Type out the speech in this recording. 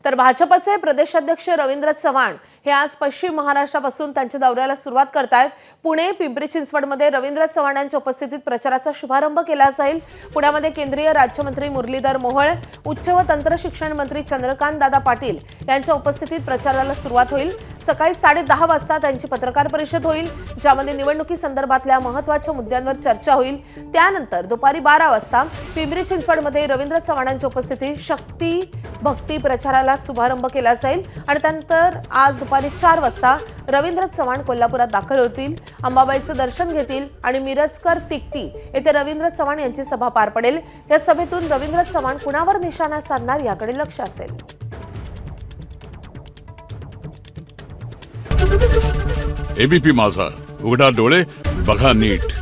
तर भाजपचे प्रदेशाध्यक्ष रवींद्र चव्हाण हे आज पश्चिम महाराष्ट्रापासून त्यांच्या दौऱ्याला सुरुवात करतायत। पुणे पिंपरी चिंचवडमध्ये रवींद्र चव्हाण यांच्या उपस्थितीत प्रचाराचा शुभारंभ केला जाईल। पुण्यामध्ये केंद्रीय राज्यमंत्री मुरलीधर मोहोळ, उच्च व तंत्र शिक्षण मंत्री चंद्रकांत दादा पाटील यांच्या उपस्थितीत प्रचाराला सुरुवात होईल। सकाळी 10:30 वाजता त्यांची पत्रकार परिषद होईल, ज्यामध्ये निवडणुकीसंदर्भातल्या महत्त्वाच्या मुद्द्यांवर चर्चा होईल। त्यानंतर दुपारी 12 वाजता पिंपरी चिंचवडमध्ये रवींद्र चव्हाणांच्या उपस्थितीत शक्ती भक्ती प्रचाराला शुभारंभ केला जाईल आणि त्यानंतर आज दुपारी 4 वाजता रवींद्र चव्हाण कोल्हापुरात दाखल होतील, अंबाबाईचं दर्शन घेतील आणि मिरजकर तिकटी येथे रवींद्र चव्हाण यांची सभा पार पडेल। या सभेतून रवींद्र चव्हाण कुणावर निशाणा साधणार याकडे लक्ष असेल। एबीपी माझा, उघडा डोळे बघा नीट।